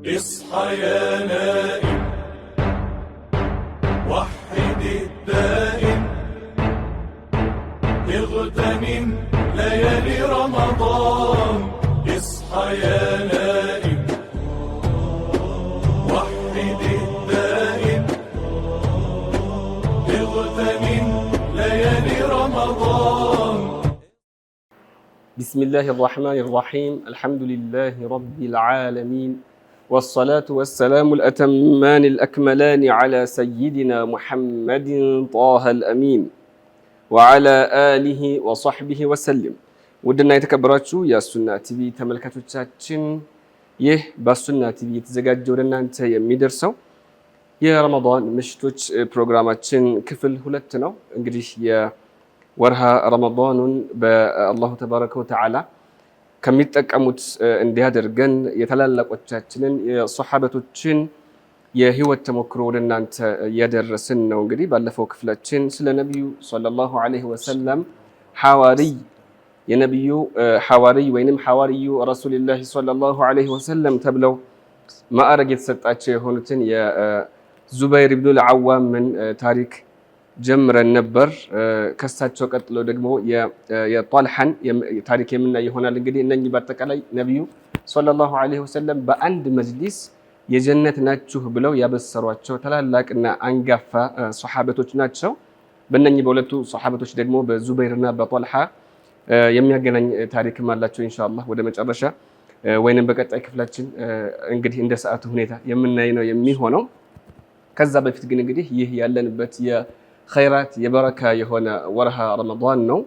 اصحى يا نائم وحد الدائم اغتنم ليالي رمضان اصحى يا نائم وحد الدائم اغتنم ليالي رمضان. بسم الله الرحمن الرحيم. الحمد لله رب العالمين والصلاة والسلام الأتمان الأكملان على سيدنا محمد طه الأمين وعلى آله وصحبه وسلم. ودنا يتكبراتشو يا سنة تبي تملكاتو تشاتشن بسنة تبي تزجاج ودنا أنت يميدرسو يا رمضان مشتوش برنامجين كفل هلتنا انجليش يا ورها رمضان بالله تبارك وتعالى ከሚጠቀሙት እንዲያደርገን የተላለቆቻችንን የሷሐበቶችን የህይወት ተሞክሮ ወደ እናንተ ያደረስን ነው። እንግዲህ ባለፈው ክፍላችን ስለ ነብዩ ሰለላሁ ዐለይሂ ወሰለም የነብዩ ሐዋርይ ወይንም ሐዋርዩ ረሱልላህ ሰለላሁ ዐለይሂ ወሰለም ተብለው ማዕረግ የተሰጣቸው የሆኑትን የዙበይር ኢብኑ አልዓዋምን ታሪክ ጀምረን ነበር። ከሳቸው ቀጥሎ ደግሞ የጣልሐን ታሪክ የምናይ ይሆናል። እንግዲህ እነኚህ በአጠቃላይ ነብዩ ሰለላሁ ዐለይሂ ወሰለም በአንድ መጅሊስ የጀነት ናችሁ ብለው ያበሰሯቸው ታላላቅና አንጋፋ ሷሐበቶች ናቸው። በእነኚህ በሁለቱ ሷሐበቶች ደግሞ በዙበይርና በጣልሐ የሚያገናኝ ታሪክም አላቸው። ኢንሻአላህ ወደ መጨረሻ ወይንም በቀጣይ ክፍላችን እንግዲህ እንደ ሰዓቱ ሁኔታ የምናይ ነው የሚሆነው። ከዛ በፊት ግን እንግዲህ ይህ ያለንበት ኸይራት የበረካ የሆነ ወርሃ ረመዳን ነው።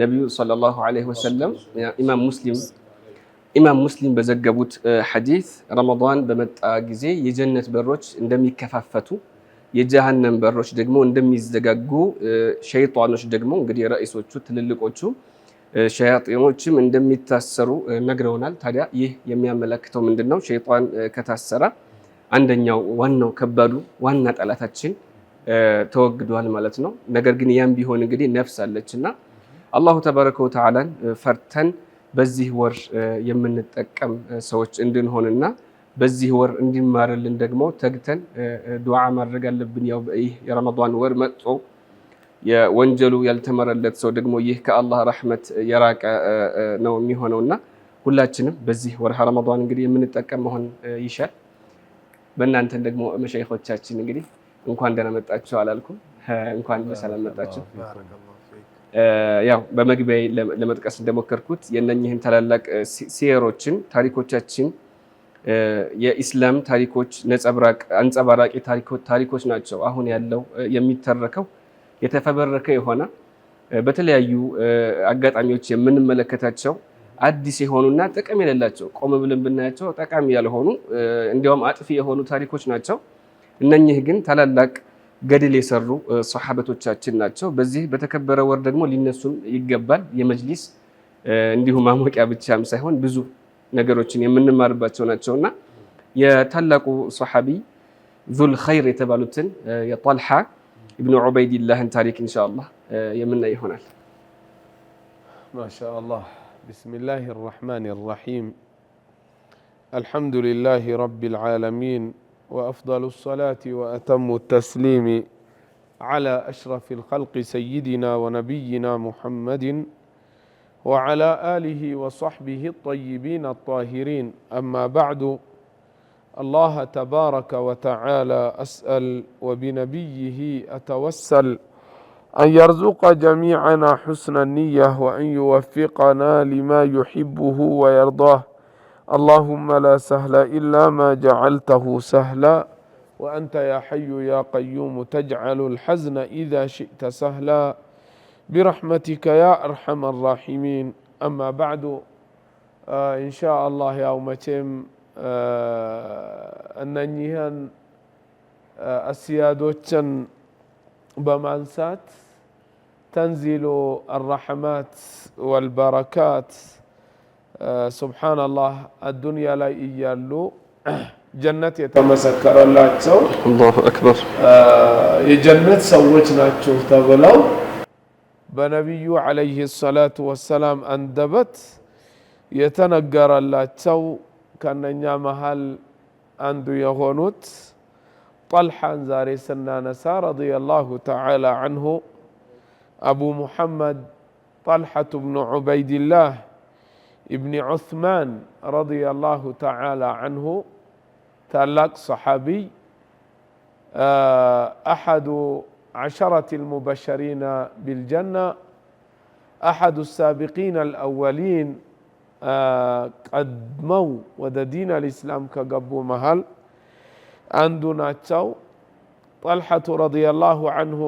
ነብዩ ሰለላሁ ዐለይሂ ወሰለም ኢማም ሙስሊም በዘገቡት ሐዲስ ረመዳን በመጣ ጊዜ የጀነት በሮች እንደሚከፋፈቱ፣ የጀሃነም በሮች ደግሞ እንደሚዘጋጉ፣ ሸይጣኖች ደግሞ እንግዲህ ረኢሶቹ ትልልቆቹ ሸያጢኖችም እንደሚታሰሩ ነግረውናል። ታዲያ ይህ የሚያመለክተው ምንድነው? ሸይጣን ከታሰረ አንደኛው ዋናው ከባዱ ዋና ጠላታችን ተወግዷል ማለት ነው። ነገር ግን ያም ቢሆን እንግዲህ ነፍስ አለችና አላሁ ተባረከ ወተዓላን ፈርተን በዚህ ወር የምንጠቀም ሰዎች እንድንሆንና በዚህ ወር እንዲማርልን ደግሞ ተግተን ዱዓ ማድረግ አለብን። ያው ይህ የረመዳን ወር መጥቶ የወንጀሉ ያልተመረለት ሰው ደግሞ ይህ ከአላህ ረሕመት የራቀ ነው የሚሆነውና ሁላችንም በዚህ ወር ረመዳን እንግዲህ የምንጠቀም መሆን ይሻል። በእናንተን ደግሞ መሸይኾቻችን እንግዲህ እንኳን ደህና መጣችሁ አላልኩም፣ እንኳን በሰላም መጣችሁ። ያው በመግቢያ ለመጥቀስ እንደሞከርኩት የነኚህን ታላላቅ ሲየሮችን ታሪኮቻችን የኢስላም ታሪኮች ነጸብራቅ አንጸባራቂ ታሪኮች ናቸው። አሁን ያለው የሚተረከው የተፈበረከ የሆነ በተለያዩ አጋጣሚዎች የምንመለከታቸው አዲስ የሆኑና ጥቅም የሌላቸው ቆም ብለን ብናያቸው ጠቃሚ ያልሆኑ እንዲያውም አጥፊ የሆኑ ታሪኮች ናቸው። እነኚህ ግን ታላላቅ ገድል የሰሩ ሷሐበቶቻችን ናቸው። በዚህ በተከበረ ወር ደግሞ ሊነሱም ይገባል። የመጅሊስ እንዲሁ ማሞቂያ ብቻም ሳይሆን ብዙ ነገሮችን የምንማርባቸው ናቸውና የታላቁ ሷሐቢ ዙል ኸይር የተባሉትን የጣልሐ ኢብኑ ዑበይድላህን ታሪክ ኢንሻአላህ የምናይ ይሆናል። ማሻአላህ ቢስሚላሂ ረሕማኒ ረሒም አልሐምዱሊላሂ ረቢል ዓለሚን وأفضل الصلاة وأتم التسليم على أشرف الخلق سيدنا ونبينا محمد وعلى آله وصحبه الطيبين الطاهرين. أما بعد، الله تبارك وتعالى أسأل وبنبيه أتوسل أن يرزق جميعنا حسن النية وأن يوفقنا لما يحبه ويرضاه. اللهم لا سهل إلا ما جعلته سهلا وأنت يا حي يا قيوم تجعل الحزن إذا شئت سهلا برحمتك يا أرحم الراحمين. أما بعد، إن شاء الله يومتم أننيهن السيادوتشن بمانسات تنزل الرحمات والبركات ሱብሓነላህ አዱንያ ላይ እያሉ ጀነት የተመሰከረላቸው አላሁ አክበር የጀነት ሰዎች ናቸው ተብለው በነቢዩ ዓለይሂ ሰላቱ ወሰላም አንደበት የተነገረላቸው ከነኛ መሃል አንዱ የሆኑት ጠልሓን ዛሬ ስናነሳ ረዲየላሁ ተዓላ አንሁ አቡ ሙሐመድ ጠልሓቱ ብኑ ዑበይድላህ ኢብኒ ዑስማን ረዲየላሁ ተዓላ አንሁ ታላቅ ሰሓቢይ أحد 10 المبشرين بالجنة أحد السابقين الأولين قدموا ودى دين الإسلام كقبوا مهل عندنا تشو طلحة رضي الله عنه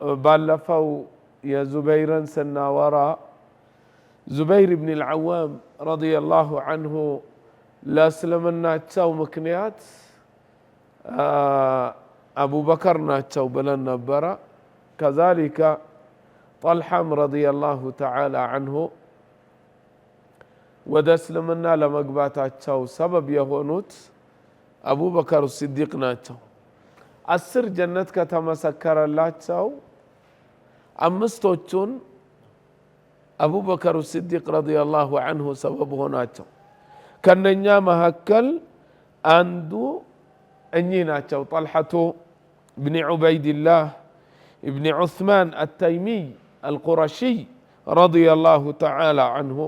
بالفوا يا زبيرا سناورا زبير بن العوام رضي الله عنه لا سلمنا تشو مكنيات أبو بكر ناتشو بلن نبرا كذلك طلحة رضي الله تعالى عنه ودسلمنا لمقبات تشو سبب يهونوت أبو بكر الصديق ناتشو السر جنة كتمسكر الله تشو أمستوچون أبو بكر الصديق رضي الله عنه سببه ناتشو كننيا مهكل أندو أنيناتشو طلحة بن عبيد الله بن عثمان التيمي القرشي رضي الله تعالى عنه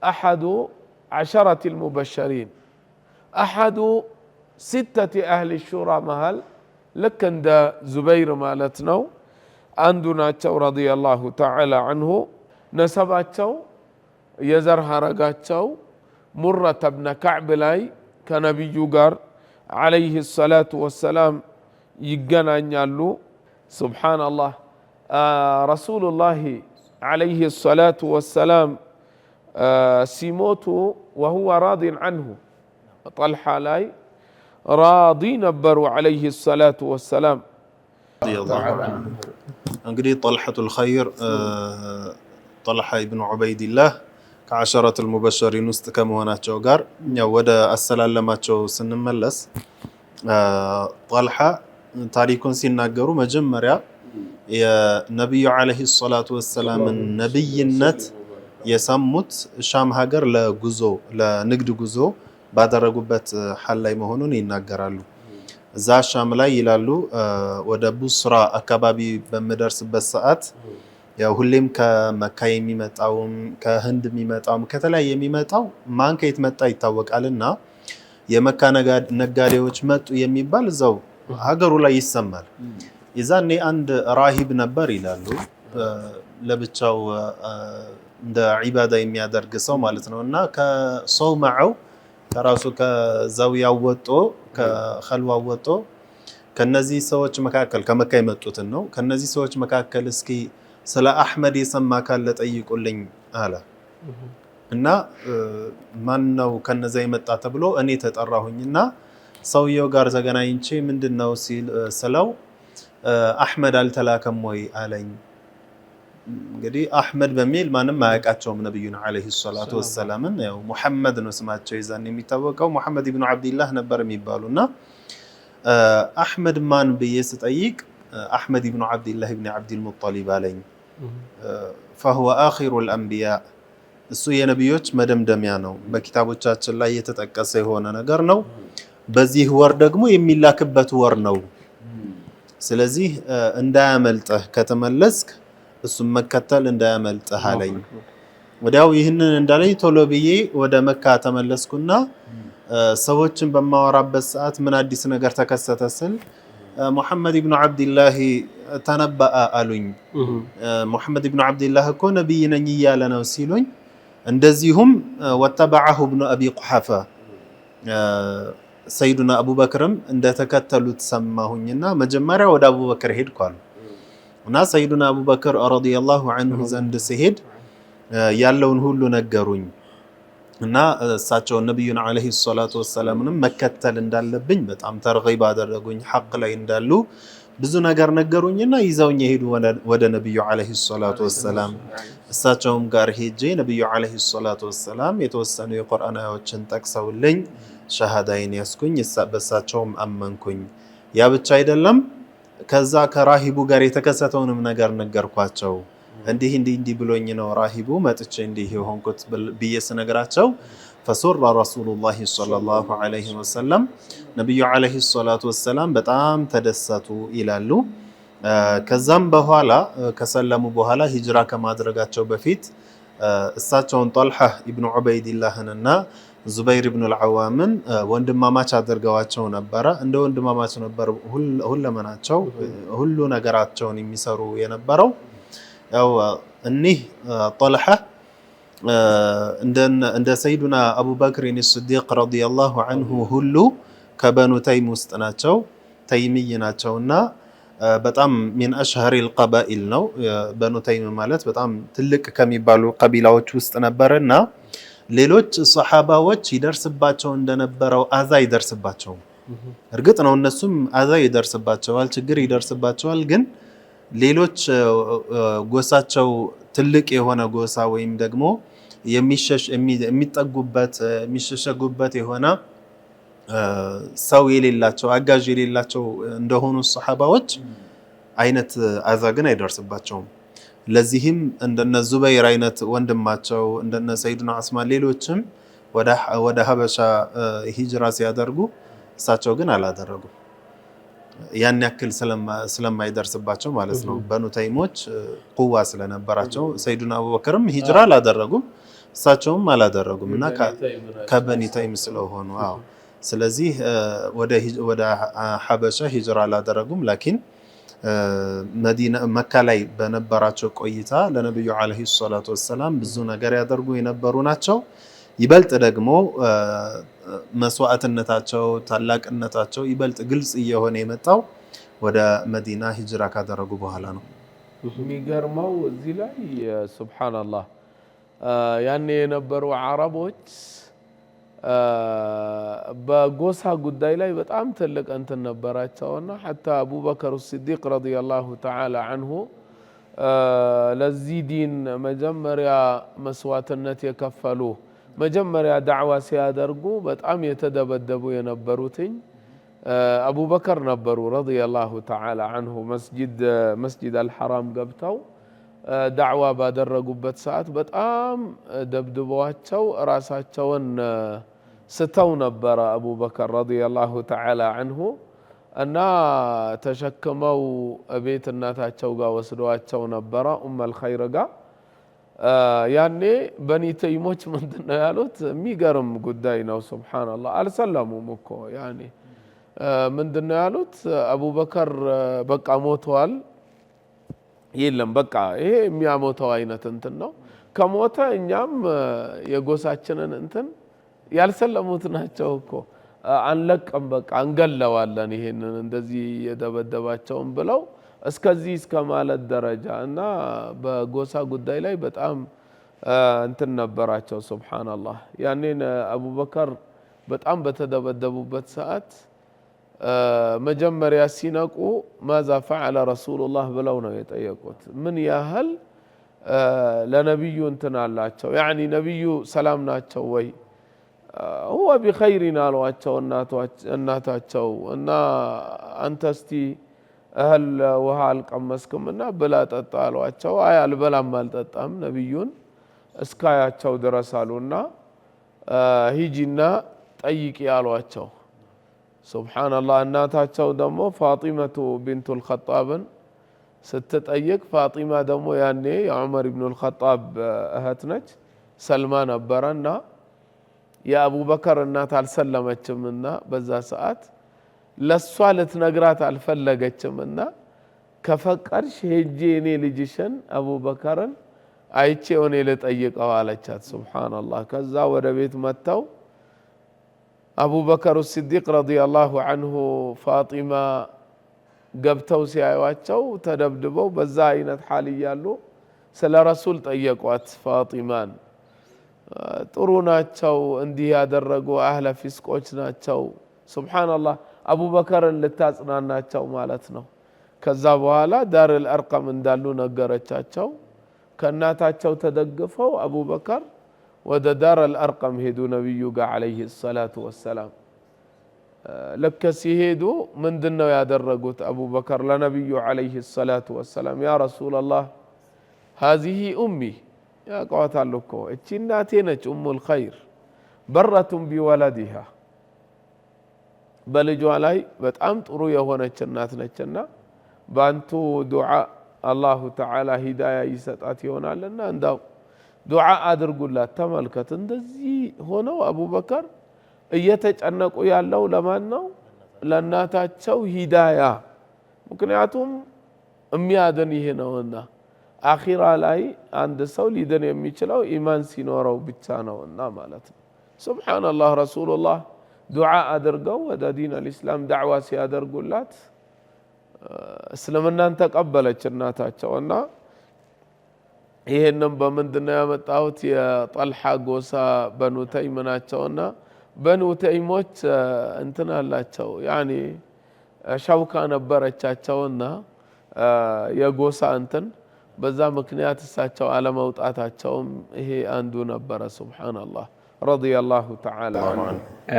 أحد 10 المبشرين أحد 6 أهل الشورى مهل لكن دا زبير مالتنو عندنا رضي الله تعالى عنه نسباتشو يزر هرقاتشو مرة بن كعب لاي كنبي جوغار عليه الصلاة والسلام يجنانيالو سبحان الله رسول الله عليه الصلاة والسلام سيموتو وهو راض عنه طلحة لاي راضي نبروا عليه الصلاة والسلام رضي الله عنه انقدي طلحة الخير طلحة ابن عبيد الله كعشرة المبشرين استكموناتشو غار ودا السلالماتشو سنملس طلحة تاريخون سيناغرو مجمريا يا نبي عليه الصلاة والسلام النبي النت يسموت شام هاجر لغزو لنقد غزو ባደረጉበት ሐል ላይ መሆኑን ይናገራሉ። እዛ ሻም ላይ ይላሉ ወደ ቡስራ አካባቢ በመደርስበት ሰዓት ያው ሁሌም ከመካ የሚመጣውም ከህንድ የሚመጣውም ከተለያየ የሚመጣው ማን ከየት መጣ ይታወቃልና የመካ ነጋዴዎች መጡ የሚባል እዛው ሀገሩ ላይ ይሰማል። ይዛኔ አንድ ራሂብ ነበር ይላሉ ለብቻው እንደ ዒባዳ የሚያደርግ ሰው ማለት ነውና ከሰው ማው ከራሱ ከዛውያው ወጦ ከኸልዋው ወጦ ከነዚህ ሰዎች መካከል ከመካ የመጡትን ነው ከነዚህ ሰዎች መካከል እስኪ ስለ አህመድ የሰማ ካለ ጠይቁልኝ አለ እና ማን ነው ከነዛ የመጣ ተብሎ እኔ ተጠራሁኝና ሰውየው ጋር ተገናኝቼ ምንድነው ሲል ስለው አህመድ አልተላከም ወይ አለኝ። እንግዲህ አህመድ በሚል ማንም አያውቃቸውም ነብዩን አለይሂ ሰላቱ ወሰላምን ያው ሙሐመድ ነው ስማቸው ይዛን የሚታወቀው ሙሐመድ ኢብኑ አብዱላህ ነበር የሚባሉና አህመድ ማን ብዬ ስጠይቅ አህመድ ኢብኑ አብዱላህ ኢብኑ አብዱል ሙጠሊብ አለኝ። فهو آخر الأنبياء እሱ የነብዮች መደምደሚያ ነው በኪታቦቻችን ላይ የተጠቀሰ የሆነ ነገር ነው በዚህ ወር ደግሞ የሚላክበት ወር ነው ስለዚህ እንዳያመልጥህ ከተመለስክ እሱ መከተል እንዳያመልጥህ አለኝ። ወዲያው ይህንን እንዳለኝ ቶሎ ብዬ ወደ መካ ተመለስኩና ሰዎችን በማወራበት ሰዓት ምን አዲስ ነገር ተከሰተ ስል ሙሐመድ ኢብኑ አብዱላህ ተነበአ አሉኝ። ሙሐመድ ኢብኑ አብዱላህ እኮ ነብይ ነኝ እያለ ነው ሲሉኝ እንደዚሁም ወተበዐሁ ኢብኑ አቢ ቁሐፋ ሰይዱና አቡበክርም እንደተከተሉት ሰማሁኝና መጀመሪያ ወደ አቡበክር ሄድኳል እና ሰይዱና አቡበክር ረዲየላሁ ዐንሁ ዘንድ ሲሄድ ያለውን ሁሉ ነገሩኝ እና እሳቸው ነብዩን አለይሂ ሰላቱ ወሰላምንም መከተል እንዳለብኝ በጣም ተርጊብ አደረጉኝ ሐቅ ላይ እንዳሉ ብዙ ነገር ነገሩኝና ይዘውኝ ሄዱ ወደ ነብዩ አለይሂ ሰላቱ ወሰላም። እሳቸውም ጋር ሄጄ ነብዩ አለይሂ ሰላቱ ወሰላም የተወሰኑ የቁርአን አያዎችን ጠቅሰውልኝ ሸሃዳይን ያስኩኝ በእሳቸውም አመንኩኝ። ያ ብቻ አይደለም ከዛ ከራሂቡ ጋር የተከሰተውንም ነገር ነገርኳቸው። እንዲህ ብሎኝ ነው ራሂቡ መጥቼ እንዲህ የሆንኩት ብዬ ስነግራቸው ፈሱረ ረሱሉላሂ ሰለላሁ ዐለይሂ ወሰለም ነቢዩ ዐለይሂ ሰላቱ ወሰላም በጣም ተደሰቱ ይላሉ። ከዛም በኋላ ከሰለሙ በኋላ ሂጅራ ከማድረጋቸው በፊት እሳቸውን ጦልሐ ኢብኑ ዑበይድላህንና ዙበይር ኢብኑ አልዓዋምን ወንድማማች አድርገዋቸው ነበረ። እንደ ወንድማማች ነበር ሁለመናቸው፣ ሁሉ ነገራቸውን የሚሰሩ የነበረው። ያው እኒህ ጦልሐ እንደ ሰይዱና አቡበክርን ስዲቅ ረዲየላሁ አንሁ ሁሉ ከበኑ ተይም ውስጥ ናቸው፣ ተይምይ ናቸውና በጣም ሚን አሽሀሪል ቀባኢል ነው። በኑ ተይም ማለት በጣም ትልቅ ከሚባሉ ቀቢላዎች ውስጥ ነበርና ሌሎች ሰሓባዎች ይደርስባቸው እንደነበረው አዛ ይደርስባቸውም። እርግጥ ነው እነሱም አዛ ይደርስባቸዋል፣ ችግር ይደርስባቸዋል። ግን ሌሎች ጎሳቸው ትልቅ የሆነ ጎሳ ወይም ደግሞ የሚጠጉበት የሚሸሸጉበት የሆነ ሰው የሌላቸው አጋዥ የሌላቸው እንደሆኑ ሰሓባዎች አይነት አዛ ግን አይደርስባቸውም። ለዚህም እንደነ ዙበይር አይነት ወንድማቸው እንደነ ሰይዱና ዑስማን ሌሎችም ወደ ሀበሻ ሂጅራ ሲያደርጉ እሳቸው ግን አላደረጉም። ያን ያክል ስለማይደርስባቸው ማለት ነው። በኑ ተይሞች ቁዋ ስለነበራቸው ሰይዱና አቡበክርም ሂጅራ አላደረጉም፣ እሳቸውም አላደረጉም እና ከበኒ ተይም ስለሆኑ አዎ። ስለዚህ ወደ ሀበሻ ሂጅራ አላደረጉም። ላኪን መዲና መካ ላይ በነበራቸው ቆይታ ለነብዩ አለይሂ ሰላቱ ወሰላም ብዙ ነገር ያደርጉ የነበሩ ናቸው። ይበልጥ ደግሞ መስዋዕትነታቸው ታላቅነታቸው ይበልጥ ግልጽ እየሆነ የመጣው ወደ መዲና ሂጅራ ካደረጉ በኋላ ነው። የሚገርመው እዚህ ላይ ሱብሃንአላህ ያኔ የነበሩ አረቦች በጎሳ ጉዳይ ላይ በጣም ትልቅ እንትን ነበራቸውና ሐታ አቡበከር ሲዲቅ ረዲየላሁ ተዓላ አንሁ ለዚህ ዲን መጀመሪያ መስዋዕትነት የከፈሉ መጀመሪያ ዳዕዋ ሲያደርጉ በጣም የተደበደቡ የነበሩትኝ አቡበከር ነበሩ ረዲየላሁ ተዓላ አንሁ። መስጂድ አልሐራም ገብተው ዳዕዋ ባደረጉበት ሰዓት በጣም ደብድበዋቸው ራሳቸውን ስተው ነበረ አቡበከር ረዲየላሁ ተዓላ አንሁ እና ተሸክመው ቤት እናታቸው ጋር ወስደዋቸው ነበረ ኡመል ኸይር ጋር። ያኔ በኒ ተይሞች ምንድነው ያሉት? የሚገርም ጉዳይ ነው ሱብሃንአላህ። አልሰለሙም እኮ ያኔ ምንድነው ያሉት? አቡበከር በቃ ሞተዋል። የለም በቃ ይሄ የሚያሞተው አይነት እንትን ነው፣ ከሞተ እኛም የጎሳችንን እንትን ያልሰለሙት ናቸው እኮ አንለቅም፣ በቃ እንገለዋለን ይሄንን እንደዚህ የደበደባቸውን ብለው እስከዚህ እስከ ማለት ደረጃ እና በጎሳ ጉዳይ ላይ በጣም እንትን ነበራቸው ሱብሃንአላህ። ያኔን አቡበከር በጣም በተደበደቡበት ሰዓት መጀመሪያ ሲነቁ ማዛ ፈዐለ ረሱሉላህ ብለው ነው የጠየቁት። ምን ያህል ለነቢዩ እንትን አላቸው፣ ያኒ ነቢዩ ሰላም ናቸው ወይ? ሁወ ቢኸይሪን አሏቸው እናታቸው። እና አንተ እስቲ እህል ውሃ አልቀመስክም እና ብላ ጠጣ አሏቸው። አይ አልበላም አልጠጣም ነቢዩን እስካያቸው ድረስ አሉና ሂጂና ጠይቂ አሏቸው። ሱብሃንአላህ። እናታቸው ደግሞ ፋጢመቱ ቢንቱል ኸጣብን ስትጠይቅ፣ ፋጢማ ደግሞ ያኔ የዑመር ኢብኑል ኸጣብ እህት ነች፣ ሰልማ ነበረና የአቡበከር እናት አልሰለመችምና በዛ ሰዓት ለሷ ልትነግራት አልፈለገችምና ከፈቀድሽ ሄጄ እኔ ልጅሽን አቡበከርን አይቼ እኔ ልጠይቀው አለቻት። ሱብሃንአላህ። ከዛ ወደ ቤት መጥተው አቡበከር ሲዲቅ ረዲየላሁ አንሁ ፋጢማ ገብተው ሲያዩዋቸው ተደብድበው በዛ አይነት ሐል እያሉ ስለ ረሱል ጠየቋት ፋጢማን። ጥሩ ናቸው እንዲህ ያደረጉ አህለ ፊስቆች ናቸው። ሱብሃንአላህ። አቡበከርን ልታጽናናቸው ማለት ነው። ከዛ በኋላ ዳርል አርቀም እንዳሉ ነገረቻቸው። ከእናታቸው ተደግፈው አቡበከር ወደ ዳርል አርቀም ሄዱ ነቢዩ ጋር ዓለይሂ ሰላቱ ወሰላም። ልክ ሲሄዱ ምንድነው ያደረጉት? አቡበከር ለነቢዩ ዓለይሂ ሰላቱ ወሰላም ያ ረሱለላህ ሃዚሂ ኡሚ፣ ያውቀዋታል እኮ እቺ እናቴ ነች ኡሙል ኸይር፣ በረቱን ቢወለዲሃ በልጇ ላይ በጣም ጥሩ የሆነች እናት ነችና በአንቱ ዱዓ አላሁ ተዓላ ሂዳያ ይሰጣት ይሆናልና እንዳው ዱዓ አድርጉላት። ተመልከት፣ እንደዚህ ሆነው አቡበከር እየተጨነቁ ያለው ለማን ነው? ለእናታቸው ሂዳያ። ምክንያቱም የሚያድን ይሄ ነውና አኺራ ላይ አንድ ሰው ሊድን የሚችለው ኢማን ሲኖረው ብቻ ነውና ማለት ነው። ሱብሓነላህ ረሱሉላህ ዱዓ አድርገው ወደ ዲን አልኢስላም ዳዕዋ ሲያደርጉላት እስልምናን ተቀበለች እናታቸውና ይሄንን በምንድነው ያመጣሁት? የጠልሓ ጎሳ በኑ ተይም ናቸውና በኑ ተይሞች እንትን አላቸው ያኒ ሸውካ ነበረቻቸውና የጎሳ እንትን በዛ ምክንያት እሳቸው አለመውጣታቸውም ይሄ አንዱ ነበረ። ሱብሓነላህ ረዲየላሁ ተዓላ ዐንሁ።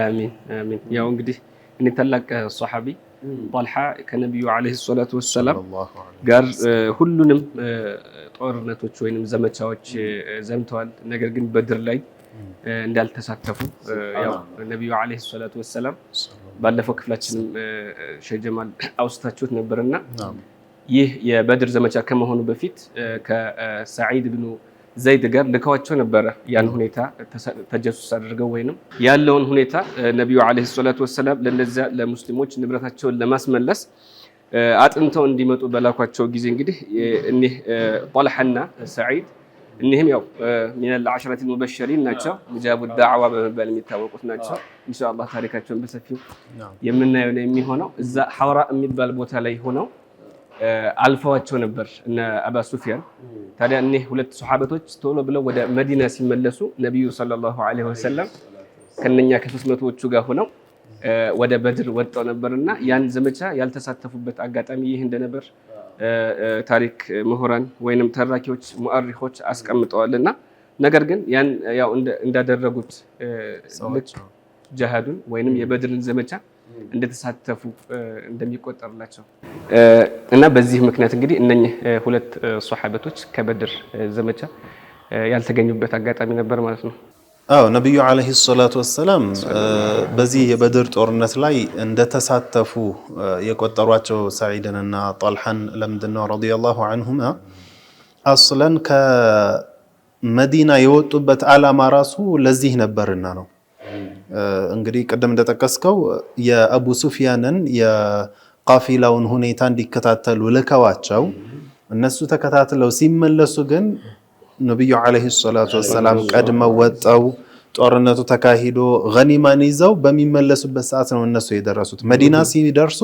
አሚን አሚን። ያው እንግዲህ እኔ ታላቅ ሷሐቢ ጠልሓ ከነቢዩ ዓለይሂ ሰላቱ ወሰላም ጋር ሁሉንም ጦርነቶች ወይንም ዘመቻዎች ዘምተዋል። ነገር ግን በድር ላይ እንዳልተሳተፉ ያው ነቢዩ ዓለይሂ ሰላቱ ወሰላም ባለፈው ክፍላችንም ሼህ ጀማል አውስታችሁት ነበርና ይህ የበድር ዘመቻ ከመሆኑ በፊት ከሰዒድ ብኑ ዘይድ ጋር ልከዋቸው ነበረ። ያን ሁኔታ ተጀሱስ አድርገው ወይንም ያለውን ሁኔታ ነቢዩ ዓለይሂ ሰላቱ ወሰላም ለነዚያ ለሙስሊሞች ንብረታቸውን ለማስመለስ አጥንተው እንዲመጡ በላኳቸው ጊዜ እንግዲህ እኒህ ጠልሓና ሰዒድ እኒህም ያው ሚነል ዐሸረቲል ሙበሸሪን ናቸው። ሙጃቡ ዳዕዋ በመባል የሚታወቁት ናቸው። ኢንሻአላህ ታሪካቸውን በሰፊው የምናየው ነው የሚሆነው። እዛ ሐውራ የሚባል ቦታ ላይ ሆነው አልፈዋቸው ነበር እነ አባ ሱፊያን። ታዲያ እኒህ ሁለት ሱሐበቶች ቶሎ ብለው ወደ መዲና ሲመለሱ ነቢዩ ሰለላሁ ዐለይሂ ወሰለም ከነኛ ከ300ዎቹ ጋር ሆነው ወደ በድር ወጣው ነበርና ያን ዘመቻ ያልተሳተፉበት አጋጣሚ ይህ እንደነበር ታሪክ ምሁራን ወይንም ተራኪዎች ሙአሪኾች አስቀምጠዋልና ነገር ግን ያን ያው እንዳደረጉት ልክ ጀሃዱን ወይንም የበድርን ዘመቻ እንደተሳተፉ እንደሚቆጠርላቸው እና በዚህ ምክንያት እንግዲህ እነኚህ ሁለት ሱሐበቶች ከበድር ዘመቻ ያልተገኙበት አጋጣሚ ነበር ማለት ነው። አዎ ነብዩ አለይሂ ሰላቱ ወሰላም በዚህ የበድር ጦርነት ላይ እንደተሳተፉ የቆጠሯቸው ሰዒድንና ጠልሓን ለምንድነው ረዲየላሁ ዐንሁማ አስለን ከመዲና የወጡበት ዓላማ ራሱ ለዚህ ነበርና ነው። እንግዲህ ቀደም እንደተጠቀስከው የአቡ ሱፊያንን የቃፊላውን ሁኔታ እንዲከታተሉ ልከዋቸው እነሱ ተከታትለው ሲመለሱ ግን ነብዩ አለይሂ ሰላቱ ወሰላም ቀድመው ወጣው ጦርነቱ ተካሂዶ ገኒማን ይዘው በሚመለሱበት ሰዓት ነው እነሱ የደረሱት። መዲና ሲደርሱ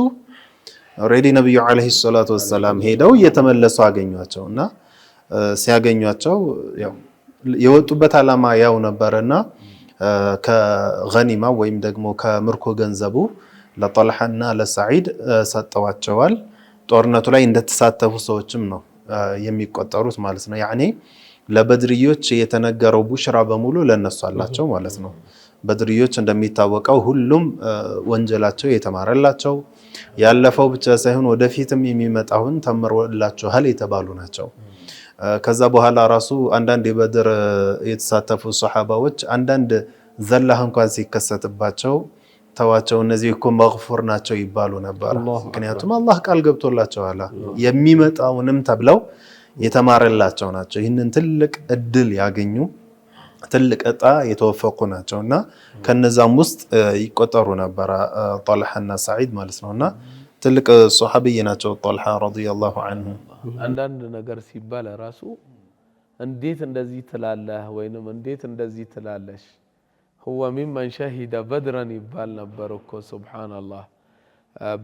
ኦሬዲ ነብዩ አለይሂ ሰላቱ ወሰላም ሄደው እየተመለሱ አገኟቸውና ሲያገኟቸው ያው የወጡበት ዓላማ ያው ነበርና ከገኒማ ወይም ደግሞ ከምርኮ ገንዘቡ ለጠልሓና ለሰዒድ ሰጠዋቸዋል። ጦርነቱ ላይ እንደተሳተፉ ሰዎችም ነው የሚቆጠሩት ማለት ነው። ያኔ ለበድርዮች የተነገረው ቡሽራ በሙሉ ለነሱ አላቸው ማለት ነው። በድርዮች እንደሚታወቀው ሁሉም ወንጀላቸው የተማረላቸው ያለፈው ብቻ ሳይሆን ወደፊትም የሚመጣውን ተምሮላቸዋል የተባሉ ናቸው። ከዛ በኋላ ራሱ አንዳንድ የበድር የተሳተፉ ሱሐባዎች አንዳንድ ዘላህ እንኳን ሲከሰትባቸው ተዋቸው እነዚህ እኮ መግፉር ናቸው ይባሉ ነበር። ምክንያቱም አላህ ቃል ገብቶላቸዋል የሚመጣውንም ተብለው የተማረላቸው ናቸው። ይህንን ትልቅ እድል ያገኙ ትልቅ እጣ የተወፈቁ ናቸውና ከነዛም ውስጥ ይቆጠሩ ነበር ጠልሓና ሰዒድ ማለት ነውና ትልቅ ሱሐቢይ ናቸው ጠልሓ ረዲየላሁ ዐንሁ። አንዳንድ ነገር ሲባል ራሱ እንዴት እንደዚህ ትላለህ ወይንም እንዴት እንደዚህ ትላለሽ هو ممن شهد بدرا ይባል ነበር እኮ ሱብሃንአላህ።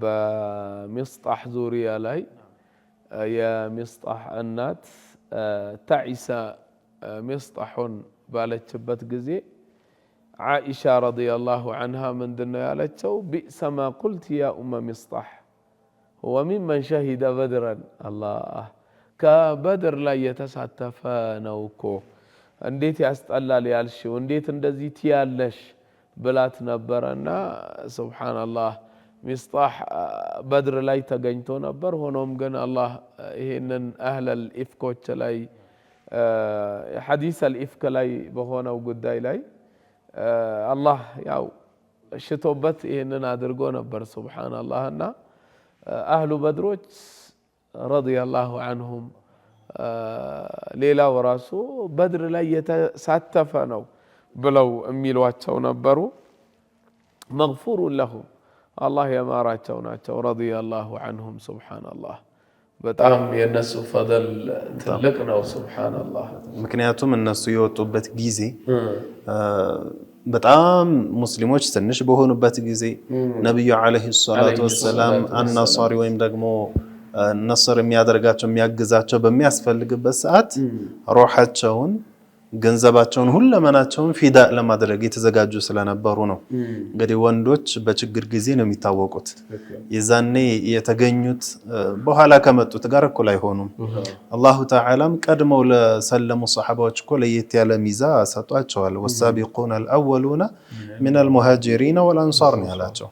በሚስጣህ ዙሪያ ላይ የሚስጣህ እናት ተዒሳ ሚስጣሁን ባለችበት ጊዜ ዓኢሻ ረዲየላሁ ዐንሃ ምንድነው ያለችው? ቢእሰ ማ ቁልት ያ ኡመ ሚስጣህ هو ممن شهد بدرا الله ከበድር ላይ የተሳተፈ ነው እኮ እንዴት ያስጠላል ያልሽው እንዴት እንደዚህ ትያለሽ ብላት ነበርና ሱብሃንአላህ ሚስጣህ በድር ላይ ተገኝቶ ነበር። ሆኖም ግን አላህ ይሄንን አህለል ኢፍኮች ላይ ሐዲስ አልኢፍክ ላይ በሆነው ጉዳይ ላይ አላህ ያው ሽቶበት ይሄንን አድርጎ ነበር ሱብሃንአላህ እና አህሉ በድሮች ረዲየላሁ ዐንሁም ሌላው ራሱ በድር ላይ የተሳተፈ ነው ብለው የሚሏቸው ነበሩ መግፉሩ ለሁም አላህ የማራቸው ናቸው ረዲየላሁ ዐንሁም ሱብሃንአላህ በጣም የነሱ ፈضል ትልቅ ነው ሱብሃንአላህ ምክንያቱም እነሱ የወጡበት ጊዜ በጣም ሙስሊሞች ትንሽ በሆኑበት ጊዜ ነብዩ አለይሂ ሰላቱ ወሰላም አንሳሪ ወይም ደግሞ ነስር የሚያደርጋቸው የሚያግዛቸው በሚያስፈልግበት ሰዓት ሩሃቸውን ገንዘባቸውን ሁለመናቸውን ፊዳ ለማድረግ የተዘጋጁ ስለነበሩ ነው። እንግዲህ ወንዶች በችግር ጊዜ ነው የሚታወቁት። የዛኔ የተገኙት በኋላ ከመጡት ጋር እኩል አይሆኑም። አላሁ ተዓላም ቀድመው ለሰለሙ ሰሃባዎች እኮ ለየት ያለ ሚዛ ሰጧቸዋል። ወሳቢቁነ አልአወሉነ ሚነል ሙሃጂሪን ወልአንሳር ነው ያላቸው።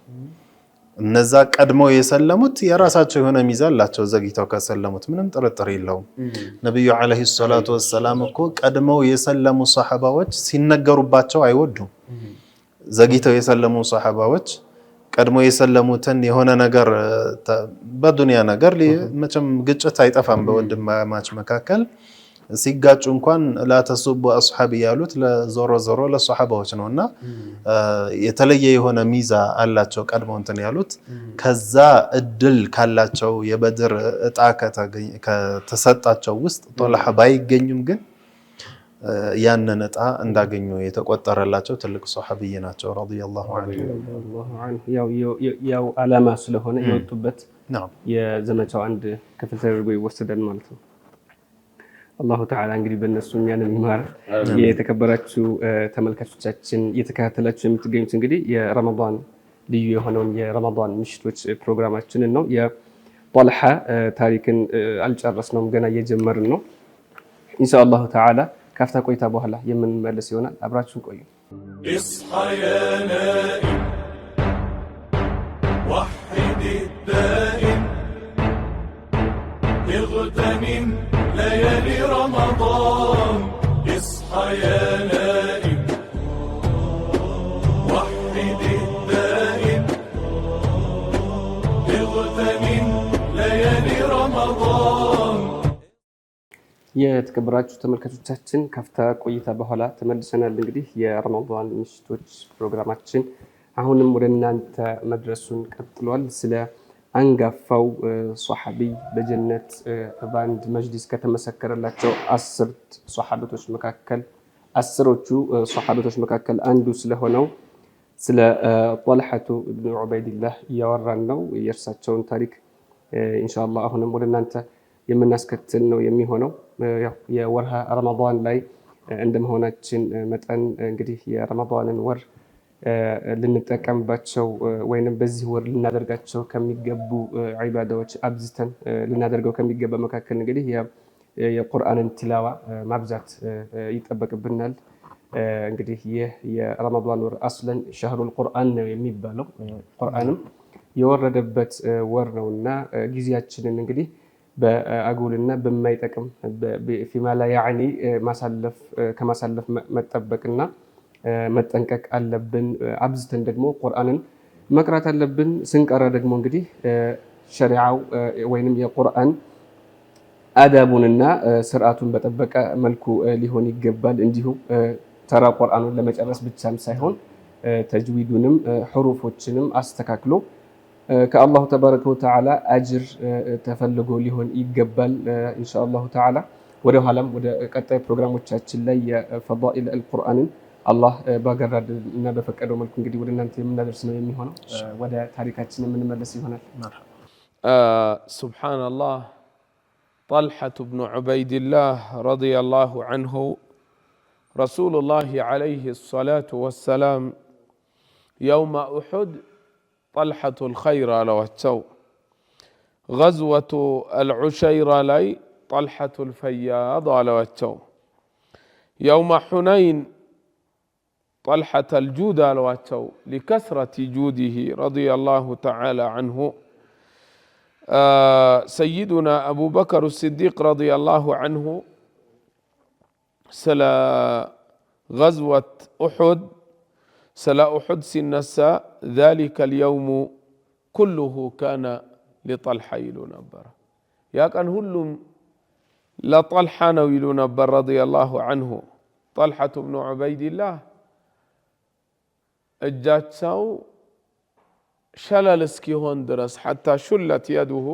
እነዛ ቀድመው የሰለሙት የራሳቸው የሆነ ሚዛ አላቸው። ዘግይተው ከሰለሙት ምንም ጥርጥር የለውም። ነብዩ አለይሂ ሰላቱ ወሰላም እኮ ቀድመው የሰለሙ ሰሃባዎች ሲነገሩባቸው አይወዱም። ዘግይተው የሰለሙ ሰሃባዎች ቀድመው የሰለሙትን የሆነ ነገር በዱንያ ነገር መቼም ግጭት አይጠፋም በወንድማማች መካከል ሲጋጩ እንኳን ላተሱቡ አስሐቢ ያሉት ለዞሮ ዞሮ ለሰሃባዎች ነውና የተለየ የሆነ ሚዛ አላቸው ቀድመው እንትን ያሉት ከዛ እድል ካላቸው የበድር እጣ ከተሰጣቸው ውስጥ ጦልሃ ባይገኙም ግን ያንን እጣ እንዳገኙ የተቆጠረላቸው ትልቅ ሰሃቢይ ናቸው ረዲየላሁ ዐንሁ ያው አላማ ስለሆነ የወጡበት የዘመቻው አንድ ክፍል ተደርጎ ይወሰዳል ማለት ነው። አላሁ ተዓላ እንግዲህ በእነሱ እኛንን ይማር። የተከበራችሁ ተመልካቾቻችን እየተከታተላችሁ የምትገኙት እንግዲህ የረመዳን ልዩ የሆነውን የረመዳን ምሽቶች ፕሮግራማችንን ነው። የጦልሃ ታሪክን አልጨረስነውም፣ ገና እየጀመርን ነው። ኢንሻአላሁ ተዓላ ካፍታ ቆይታ በኋላ የምንመለስ ይሆናል። አብራችሁን ቆዩ። اصح يا نائم وحد الدائم اغتنم ليالي رمضان اصحى يا نائم وحد الدائم اغتنم ليالي رمضان የተከበራችሁ ተመልካቾቻችን ካፍታ ቆይታ በኋላ ተመልሰናል። እንግዲህ የረመዳን ምሽቶች ፕሮግራማችን አሁንም ወደ እናንተ መድረሱን ቀጥሏል። ስለ አንጋፋው ሷሐቢ በጀነት በአንድ መጅሊስ ከተመሰከረላቸው 10 ሷሐበቶች መካከል 10ዎቹ ሷሐበቶች መካከል አንዱ ስለሆነው ስለ ጦልሐቱ ኢብኑ ዑበይድላህ እያወራን ነው። የእርሳቸውን ታሪክ ኢንሻአላህ አሁንም ወደ እናንተ የምናስከትል ነው የሚሆነው። የወርሃ ረመዳን ላይ እንደመሆናችን መጠን እንግዲህ የረመዳንን ወር ልንጠቀምባቸው ወይንም በዚህ ወር ልናደርጋቸው ከሚገቡ ዒባዳዎች አብዝተን ልናደርገው ከሚገባ መካከል እንግዲህ የቁርአንን ቲላዋ ማብዛት ይጠበቅብናል። እንግዲህ ይህ የረመዳን ወር አስለን ሸህሩል ቁርአን ነው የሚባለው። ቁርአንም የወረደበት ወር ነውና ጊዜያችንን እንግዲህ በአጉልና በማይጠቅም ፊማ ላ ያዕኒ ከማሳለፍ መጠበቅና መጠንቀቅ አለብን። አብዝተን ደግሞ ቁርአንን መቅራት አለብን። ስንቀራ ደግሞ እንግዲህ ሸሪዓው ወይንም የቁርአን አዳቡንና ስርዓቱን በጠበቀ መልኩ ሊሆን ይገባል። እንዲሁ ተራ ቁርአኑን ለመጨረስ ብቻም ሳይሆን ተጅዊዱንም ሑሩፎችንም አስተካክሎ ከአላሁ ተባረከ ወተዓላ አጅር ተፈልጎ ሊሆን ይገባል። ኢንሻአላሁ ተዓላ ወደ ኋላም ወደ ቀጣይ ፕሮግራሞቻችን ላይ የፈዳኢል አልቁርአንን አላህ ባገራድና በፈቀደው መልኩ እንግዲህ ወደ እናንተ የምናደርስ ነው የሚሆነው። ወደ ታሪካችን የምንመለስ ይሆናል። ሱብሃንአላህ ጦልሐቱ ኢብኑ ዑበይድላህ ረዲየላሁ ዐንሁ ረሱሉላህ ዐለይሂ ሰላቱ ወሰላም የውመ ኡሑድ ጦልሐቱል ኸይር አለዋቸው። ገዝወቱ አልዑሸይራ ላይ ጦልሐቱል ፈያድ አለዋቸው። የውመ ሑነይን طلحة الجود አለዋቸው لكثرة جوده رضي الله تعالى عنه سيدنا أبو بكر الصديق رضي الله عنه سلا غزوة أحد سلا أحد سنسا ذلك اليوم كله كان لطلحة يلو نبر يا كان هلم لطلحة يلو نبر رضي الله عنه طلحة بن عبيد الله እጃቸው ሸለል እስኪሆን ድረስ حتى شلت يده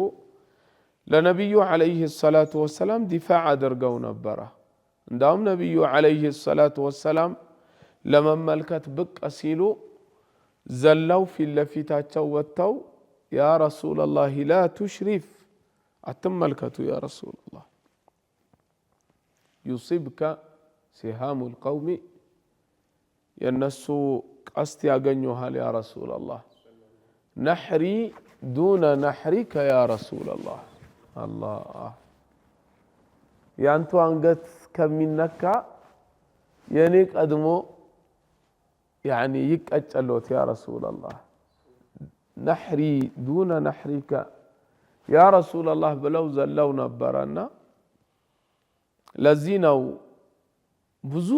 ለነቢዩ عليه الصلاة والسلام دفاع አድርገው ነበረ እንዳውም ነቢዩ عليه الصلاة والسلام ለመመልከት ብቅ ሲሉ ዘለው ፊት ለፊታቸው ወጥተው ያ ረሱላላህ ላ ቱሽሪፍ አትመልከቱ ያ ረሱላላህ يصيبك سهام القوم የነሱ ቀስት ያገኙሃል ያ ረሱላላህ ነሕሪ ዱነ ነሕሪከ ያ ረሱላላህ አላህ ያንተ አንገት ከሚነካ የኔ ቀድሞ ያኒ ይቀጨሎት ያ ረሱላላህ ነሕሪ ዱነ ነሕሪከ ያ ረሱላላህ ብለው ዘለው ነበረና ለዚህ ነው ብዙ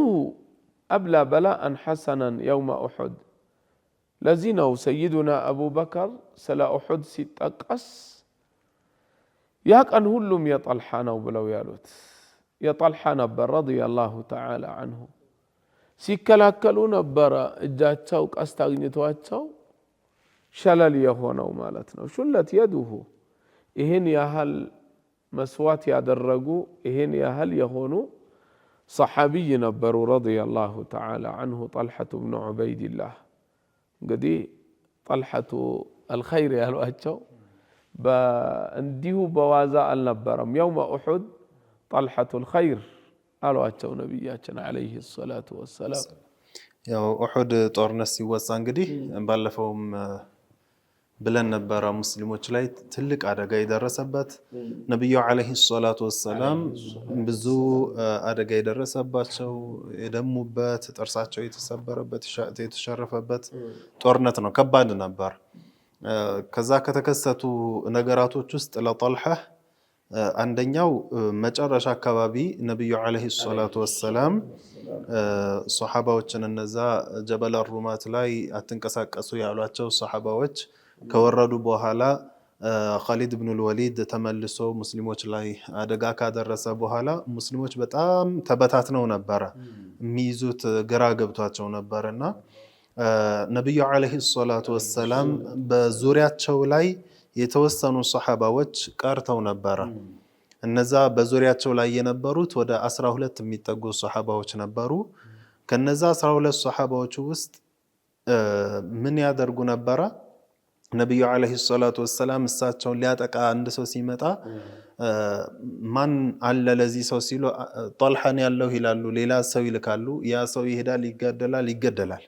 أبلى بلاء حسنا يوم أحد لزينو سيدنا أبو بكر سلا أحد ستقص ياك أن هلم يطلحانو بلو يالوت يطلحان بر رضي الله تعالى عنه سيكلاكلون برا اجاتشو كاستغنيتواتشو شلل يهونو مالتنا شلت يده إهن يهل مسوات يادرقو إهن يهل يهونو صحابي نبرو رضي الله تعالى عنه طلحة بن عبيد الله قدي طلحة الخير يا الوهجو بانديه بوازاء النبرم يوم أحد طلحة الخير الوهجو نبياتنا عليه الصلاة والسلام يا أحد طورنسي وسان قدي بالفهم ብለን ነበረ ሙስሊሞች ላይ ትልቅ አደጋ የደረሰበት ነብዩ አለይሂ ሰላቱ ወሰለም ብዙ አደጋ የደረሰባቸው የደሙበት ጥርሳቸው የተሰበረበት የተሸረፈበት ጦርነት ነው ከባድ ነበር ከዛ ከተከሰቱ ነገራቶች ውስጥ ለጠልሐ አንደኛው መጨረሻ አካባቢ ነብዩ አለይሂ ሰላቱ ወሰለም ሱሐባዎችን እነዛ ጀበል አርሩማት ላይ አትንቀሳቀሱ ያሏቸው ሱሐባዎች ከወረዱ በኋላ ኻሊድ ኢብኑ አልወሊድ ተመልሶ ሙስሊሞች ላይ አደጋ ካደረሰ በኋላ ሙስሊሞች በጣም ተበታትነው ነበር የሚይዙት ግራ ገብቷቸው ነበርና ነብዩ አለይሂ ሰላቱ ወሰለም በዙሪያቸው ላይ የተወሰኑ ሱሐባዎች ቀርተው ነበር እነዛ በዙሪያቸው ላይ የነበሩት ወደ 12 የሚጠጉ ሱሐባዎች ነበሩ ከነዛ 12 ሱሐባዎች ውስጥ ምን ያደርጉ ነበር ነብዩ አለይሂ ሰላቱ ወሰለም እሳቸውን ሊያጠቃ አንድ ሰው ሲመጣ ማን አለ ለዚህ ሰው ሲሉ ጦልሐን ያለው ይላሉ ሌላ ሰው ይልካሉ ያ ሰው ይሄዳል ይገደላል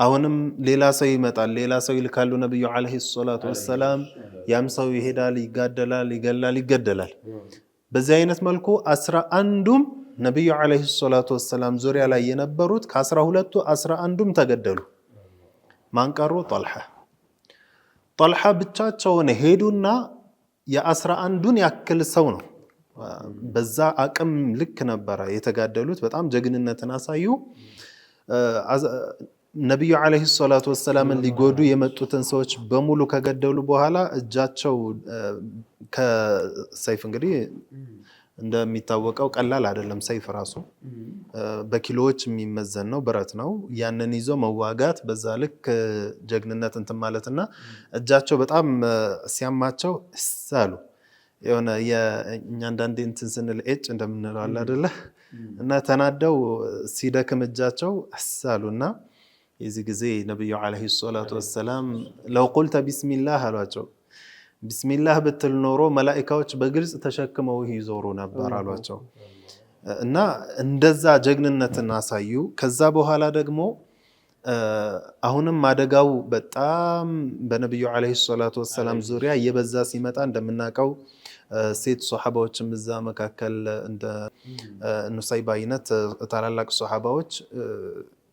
አሁንም ሌላ ሰው ይመጣል ሌላ ሰው ይልካሉ ነብዩ አለይሂ ሰላቱ ወሰለም ያም ሰው ይሄዳል ይገደላል በዚህ አይነት መልኩ 11ዱም ነብዩ አለይሂ ሰላቱ ወሰለም ዙሪያ ላይ የነበሩት ከ12ቱ 11ዱም ተገደሉ ማን ቀሩ ጦልሐ ብቻቸውን ሄዱና የ11ዱን ያክል ሰው ነው በዛ አቅም ልክ ነበር የተጋደሉት በጣም ጀግንነትን አሳዩ ነብዩ አለይሂ ሰላቱ ወሰለም ሊጎዱ የመጡትን ሰዎች በሙሉ ከገደሉ በኋላ እጃቸው ከሰይፍ እንግዲህ እንደሚታወቀው ቀላል አይደለም ሰይፍ ራሱ በኪሎዎች የሚመዘን ነው ብረት ነው ያንን ይዞ መዋጋት በዛ ልክ ጀግንነት እንትን ማለትና እጃቸው በጣም ሲያማቸው ሳሉ የሆነ የኛ አንዳንዴ እንትን ስንል እንደምንለው አለ አይደለ እና ተናደው ሲደክም እጃቸው ሳሉና የዚህ ጊዜ ነብዩ አለይሂ ሰላቱ ወሰለም ለው ቁልተ ቢስሚላህ አሏቸው ቢስሚላህ ብትል ኖሮ መላእክቶች በግልጽ ተሸክመው ይዞሩ ነበር አሏቸው እና እንደዛ ጀግንነትን አሳዩ ከዛ በኋላ ደግሞ አሁንም አደጋው በጣም በነብዩ አለይሂ ሰላቱ ወሰለም ዙሪያ የበዛ ሲመጣ እንደምናቀው ሴት ሱሐባዎችም እዛ መካከል እንደ ኑሰይባ አይነት ታላላቅ ሱሐባዎች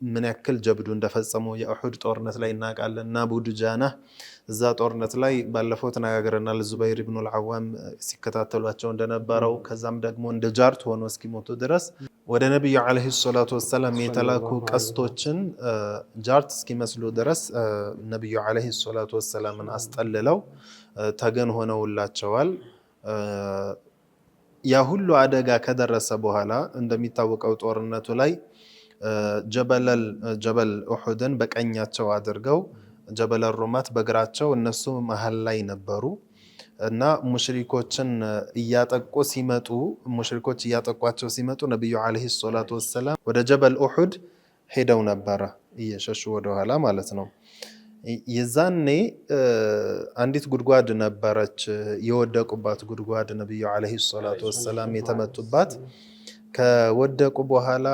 ምን ያክል ጀብዱ እንደፈጸሙ የኡሁድ ጦርነት ላይ እናውቃለን። እና አቡ ዱጃና እዛ ጦርነት ላይ ባለፈው ተነጋግረናል። ዙበይር ኢብኑ አልዓዋም ሲከታተሏቸው እንደነበረው ከዛም ደግሞ እንደ ጃርት ሆኖ እስኪሞቱ ድረስ ወደ ነብዩ አለይሂ ሰላቱ ወሰላም የተላኩ ቀስቶችን ጃርት እስኪመስሉ ድረስ ነብዩ አለይሂ ሰላቱ ወሰላምን አስጠልለው ተገን ሆነውላቸዋል። ያ ሁሉ አደጋ ከደረሰ በኋላ እንደሚታወቀው ጦርነቱ ላይ ጀበል ኡሁድን በቀኛቸው አድርገው ጀበል ሩማት በግራቸው እነሱ መሃል ላይ ነበሩ እና ሙሽሪኮችን እያጠቁ ሲመጡ ሙሽሪኮች እያጠቋቸው ሲመጡ ነብዩ አለይሂ ሰላቱ ወሰላም ወደ ጀበል ኡሁድ ሄደው ነበረ እየሸሹ ወደ ኋላ ማለት ነው። የዛኔ አንዲት ጉድጓድ ነበረች የወደቁባት ጉድጓድ ነብዩ አለይሂ ሰላቱ ወሰላም የተመቱባት። ከወደቁ በኋላ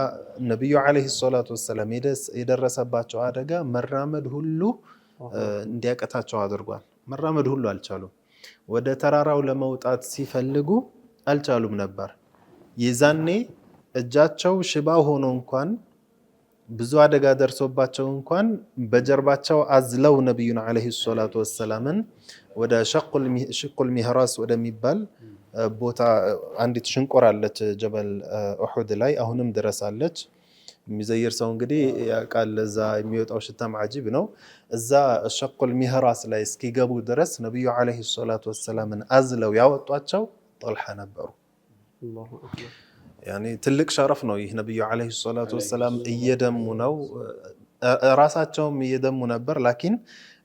ነብዩ አለይሂ ሰላቱ ወሰላም የደረሰባቸው አደጋ መራመድ ሁሉ እንዲያቀታቸው አድርጓል። መራመድ ሁሉ አልቻሉም። ወደ ተራራው ለመውጣት ሲፈልጉ አልቻሉም ነበር። የዛኔ እጃቸው ሽባ ሆኖ እንኳን ብዙ አደጋ ደርሶባቸው እንኳን በጀርባቸው አዝለው ነብዩን አለይሂ ሰላቱ ወሰላምን ወደ ሸቁል ሚህራስ ወደሚባል ቦታ አንዲት ሽንቆር አለች ጀበል ኡሁድ ላይ አሁንም ድረስ አለች። የሚዘይር ሰው እንግዲህ ያውቃል። እዛ የሚወጣው ሽታም አጂብ ነው። እዛ ሸቁል ሚህራስ ላይ እስኪገቡ ድረስ ነብዩ አለይሂ ሰላቱ ወሰላምን አዝለው ያወጧቸው ጦልሃ ነበሩ። ያኔ ትልቅ ሸረፍ ነው ይህ። ነብዩ አለይሂ ሰላቱ ወሰላም እየደሙ ነው፣ ራሳቸውም እየደሙ ነበር። ላኪን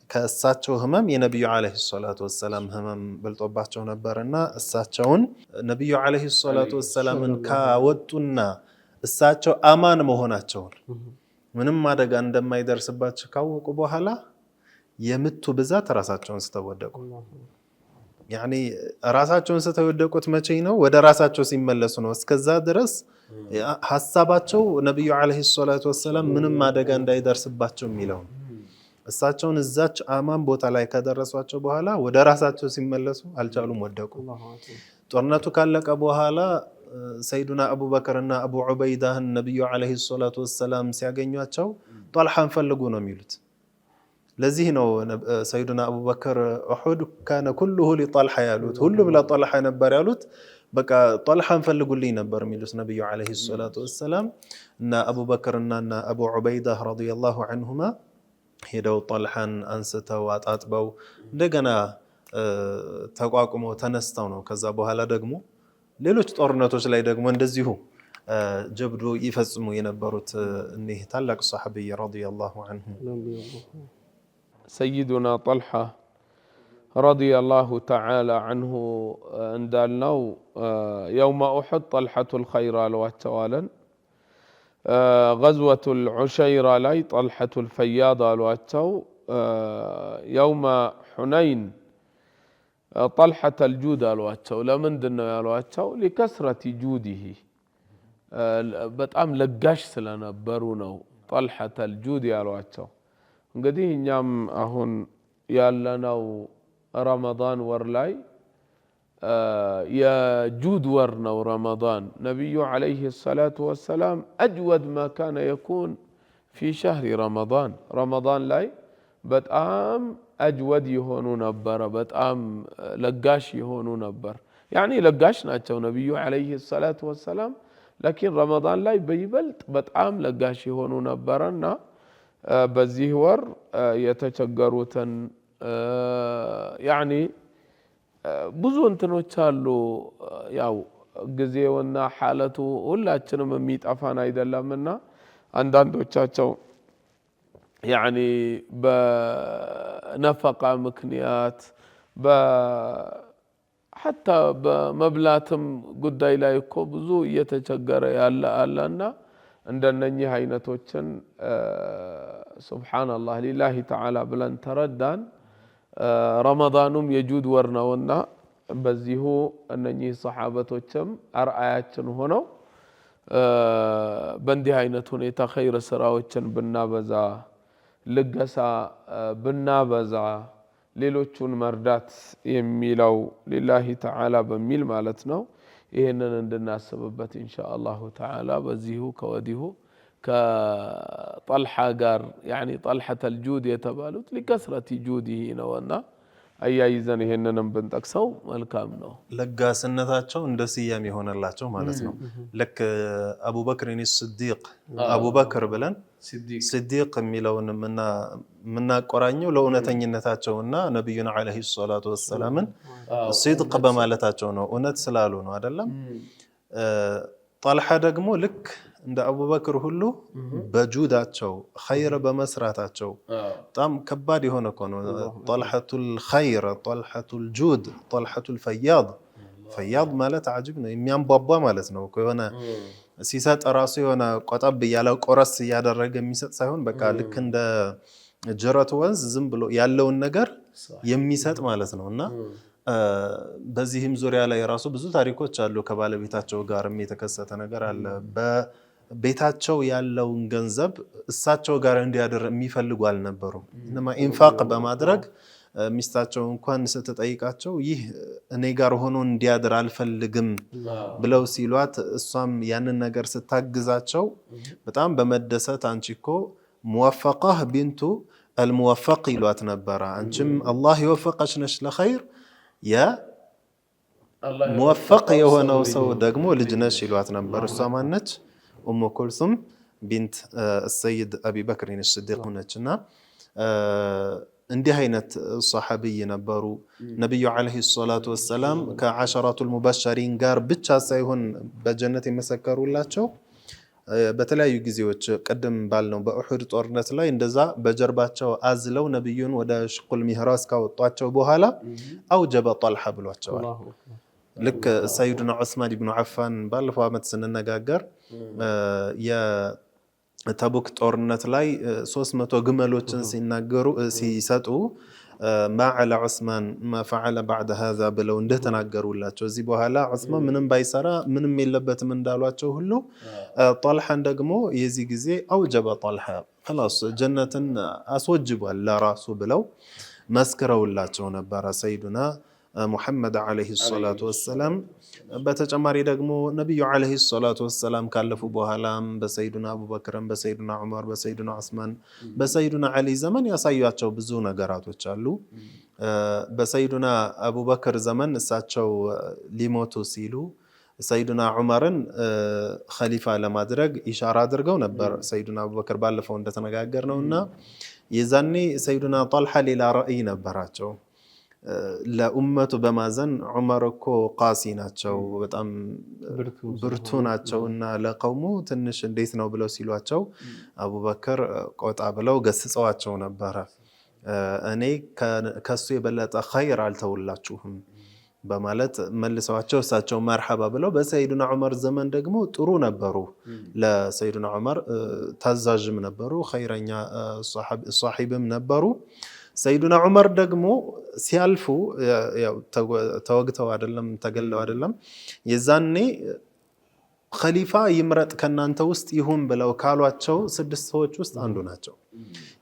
ከእሳቸው ህመም የነብዩ አለይሂ ሰላቱ ወሰላም ህመም በልጦባቸው ነበርና እሳቸውን ነብዩ አለይሂ ሰላቱ ወሰላምን ካወጡና እሳቸው አማን መሆናቸውን ምንም አደጋ እንደማይደርስባቸው ካወቁ በኋላ የምቱ ብዛት ራሳቸውን ስተወደቁ። ያኔ ራሳቸውን ስተወደቁት መቼ ነው? ወደ ራሳቸው ሲመለሱ ነው። እስከዛ ድረስ ሐሳባቸው ነብዩ አለይሂ ሰላቱ ወሰላም ምንም አደጋ እንዳይደርስባቸው የሚለው እሳቸውን እዛች አማን ቦታ ላይ ከደረሷቸው በኋላ ወደ ራሳቸው ሲመለሱ አልቻሉም፣ ወደቁ። ጦርነቱ ካለቀ በኋላ ሰይዱና አቡበክርና አቡ ዑበይዳህን ነብዩ አለይሂ ሰላቱ ወሰላም ሲያገኟቸው ጦልሃን ፈልጉ ነው የሚሉት። ለዚህ ነው ሰይዱና አቡበክር ኡሁድ ካነ ኩሉሁ ሊጦልሃ ያሉት፣ ሁሉም ለጦልሃ ነበር ያሉት። በቃ ጦልሃን ፈልጉልኝ ነበር የሚሉት ነብዩ አለይሂ ሰላቱ ወሰላም። እና አቡበክርና አቡ ዑበይዳህ ረዲየላሁ ዐንሁማ ሄደው ጦልሃን አንስተው አጣጥበው እንደገና ተቋቁመው ተነስተው ነው ከዛ በኋላ ደግሞ ሌሎች ጦርነቶች ላይ ደግሞ እንደዚሁ ጀብዱ ይፈጽሙ የነበሩት እኒህ ታላቅ ሰሐቢይ ረዲየላሁ ዐንሁ። ሰይዱና ጦልሃ ረዲየላሁ ተዓላ ዐንሁ እንዳልነው የውመ ኡሑድ ጦልሐቱል ኸይር አሏቸው አለን። ገዝወቱል ዑሸይራ ላይ ጦልሐቱል ፈያድ አሏቸው። የውመ ሑነይን ጦልሐተል ጁድ አሏቸው። ለምንድን ነው ያሏቸው? ሊከስረቲ ጁዲሂ በጣም ለጋሽ ስለነበሩ ነው ጦልሐተል ጁድ ያሏቸው። እንግዲህ እኛም አሁን ያለነው ረመዳን ወር ላይ የጁድ ወር ነው ረመዳን። ነቢዩ ዓለይሂ ሰላቱ ወሰላም አጅወድ ማ ካነ የኩን ፊ ሸህሪ ረመዳን፣ ረመዳን ላይ በጣም አጅወድ የሆኑ ነበረ፣ በጣም ለጋሽ የሆኑ ነበር። ያኒ ለጋሽ ናቸው ነቢዩ ዓለይሂ ሰላቱ ወሰላም፣ ላኪን ረመዳን ላይ በይበልጥ በጣም ለጋሽ የሆኑ ነበረና በዚህ ወር የተቸገሩትን ያኒ ብዙ እንትኖች አሉ። ያው ጊዜውና ሐለቱ ሁላችንም የሚጠፋን አይደለምና አንዳንዶቻቸው ያኒ በነፈቃ ምክንያት ሐታ በመብላትም ጉዳይ ላይ እኮ ብዙ እየተቸገረ ያለ አለና እንደነኚህ አይነቶችን ሱብሓነላህ ሊላሂ ተዓላ ብለን ተረዳን። ረመዳኑም የጁድ ወር ነውና በዚሁ እነኚህ ሰሓበቶችም አርአያችን ሆነው በእንዲህ አይነት ሁኔታ ኸይር ስራዎችን ብናበዛ፣ ልገሳ ብናበዛ፣ ሌሎቹን መርዳት የሚለው ሊላሂ ተዓላ በሚል ማለት ነው። ይህንን እንድናስብበት ኢንሻአላሁ ተዓላ በዚሁ ከወዲሁ كطلحة قار يعني طلحة الجود يتبالوت لكثرة جوده نونا አያይዘን ይሄንንም ብንጠቅሰው መልካም ነው ለጋስነታቸው እንደ ሲያም ይሆነላቸው ማለት ነው ለክ አቡበክር ሲዲቅ አቡበክር ብለን ሲዲቅ የሚለውን ምናቆራኘው ለኡነተኝነታቸውና ነብዩና አለይሂ ሰላቱ ወሰላምን ሲድቅ በማለታቸው ነው እውነት ስላሉ ነው አይደለም ጣልሃ ደግሞ ልክ እንደ አቡበክር ሁሉ በጁዳቸው ኸይር በመስራታቸው በጣም ከባድ የሆነ ነው ጣልሐቱል ኸይር ጣልሐቱል ጁድ ጣልሐቱል ፈያድ ማለት አጅብ ነው የሚያንቧቧ ማለት ነው ከሆነ ሲሰጥ ራሱ የሆነ ቆጠብ ያለው ቆረስ ያደረገ የሚሰጥ ሳይሆን በቃ ልክ እንደ ጀረት ወንዝ ዝም ብሎ ያለውን ነገር የሚሰጥ ማለት ነውና በዚህም ዙሪያ ላይ ራሱ ብዙ ታሪኮች አሉ ከባለቤታቸው ጋርም የተከሰተ ነገር አለ ቤታቸው ያለውን ገንዘብ እሳቸው ጋር እንዲያደር የሚፈልጉ አልነበሩም እንማ ኢንፋቅ በማድረግ ሚስታቸው እንኳን ስትጠይቃቸው ይህ እኔ ጋር ሆኖ እንዲያደር አልፈልግም ብለው ሲሏት እሷም ያንን ነገር ስታግዛቸው በጣም በመደሰት አንቺኮ ሙወፈቀህ ቢንቱ الموفق ይሏት ነበር አንቺም አላህ ይወፈቀሽ ነሽ ለኸይር ያ ሙወፈቅ የሆነው ሰው ደግሞ ልጅ ነሽ ይሏት ነበር እሷ ማነች ኡሙ ኩልሱም ቢንት السيد ابي بكر الصديق ነችና እንዲህ አይነት ሱሐቢይ ነበሩ ነብዩ አለይሂ ሰላቱ ወሰለም ከዓሸራቱል ሙበሸሪን ጋር ብቻ ሳይሆን በጀነት የመሰከሩላቸው በተለያዩ ጊዜዎች ቀደም ባልነው በኡሁድ ጦርነት ላይ እንደዛ በጀርባቸው አዝለው ነብዩን ወደ ሽቁል ሚህራስ ካወጧቸው በኋላ አውጀበ ጣልሃ ብሏቸዋል ልክ ሰይዱና ዑስማን ኢብኑ አፋን ባለፈው አመት ስንነጋገር የተቡክ ጦርነት ላይ 300 ግመሎችን ሲናገሩ ሲሰጡ ما على عثمان ما فعل بعد هذا ብለው እንደተናገሩላቸው እዚህ በኋላ ዑስማን ምንም ባይሰራ ምንም የለበትም እንዳሏቸው ሁሉ ጣልሃን ደግሞ የዚህ ጊዜ አውጀበ ጣልሃ خلاص ጀነትን አስወጅቧል ለራሱ ብለው መስክረውላቸው ነበር ሰይዱና محمد عليه الصلاة والسلام በተጨማሪ ደግሞ ነብዩ عليه الصلاة والسلام ካለፉ በኋላም በሰይዱና አቡበክርም በሰይዱና ዑመር በሰይዱና ዑስማን በሰይዱና አሊ ዘመን ያሳያቸው ብዙ ነገራቶች አሉ በሰይዱና አቡበክር ዘመን እሳቸው ሊሞቱ ሲሉ ሰይዱና ዑመርን ኸሊፋ ለማድረግ ኢሻራ አድርገው ነበር ሰይዱና አቡበክር ባለፈው እንደተነጋገርነውና የዛኔ ሰይዱና ጣልሃ ሌላ ራእይ ነበራቸው ለኡመቱ በማዘን ዑመር እኮ ቃሲ ናቸው በጣም ብርቱ ናቸውና ለቀውሙ ትንሽ እንዴት ነው ብለው ሲሏቸው አቡበክር ቆጣ ብለው ገስጸዋቸው ነበር እኔ ከሱ የበለጠ ኸይር አልተውላችሁም በማለት መልሰዋቸው እሳቸው መርሐባ ብለው በሰይዱና ዑመር ዘመን ደግሞ ጥሩ ነበሩ ለሰይዱና ዑመር ታዛዥም ነበሩ ኸይረኛ ሷሂብም ነበሩ ሰይዱና ዑመር ደግሞ ሲያልፉ ያው ተወግተው አይደለም ተገለው አይደለም የዛኔ ኸሊፋ ይምረጥ ከናንተ ውስጥ ይሁን ብለው ካሏቸው 6 ሰዎች ውስጥ አንዱ ናቸው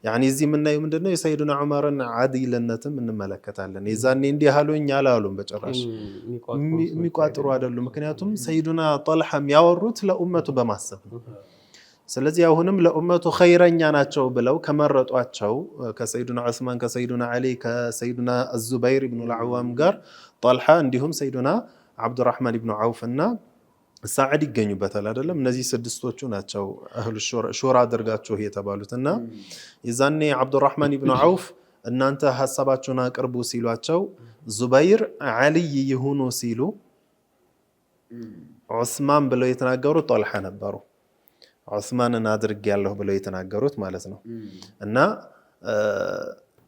ያኒ እዚህ ምናየው ምንድነው የሰይዱና ዑመርን አዲልነትም እንመለከታለን የዛኔ እንዲህ ያሉኝ ያላሉም በጭራሽ የሚቋጥሩ አይደሉም ምክንያቱም ሰይዱና ጣልሃም ያወሩት ለኡመቱ በማሰብ ነው ስለዚህ አሁንም ለኡመቱ ኸይረኛ ናቸው ብለው ከመረጧቸው ከሰይዱና ዑስማን ከሰይዱና አሊ ከሰይዱና አዙበይር ኢብኑ አልዓዋም ጋር ጣልሃ እንዲሁም ሰይዱና አብዱራህማን ኢብኑ አውፍ እና ሳዕድ ይገኙበታል አይደለም እነዚህ ስድስቶቹ ናቸው አህሉ ሹራ አድርጋቸው የተባሉትና የዛኔ አብዱራህማን ኢብኑ አውፍ እናንተ ሐሳባችሁን አቅርቡ ሲሏቸው ዙበይር አሊ ይሁኑ ሲሉ ዑስማን ብለው የተናገሩት ጣልሃ ነበሩ ዑስማንን አድርግ ያለው ብለው የተናገሩት ማለት ነው እና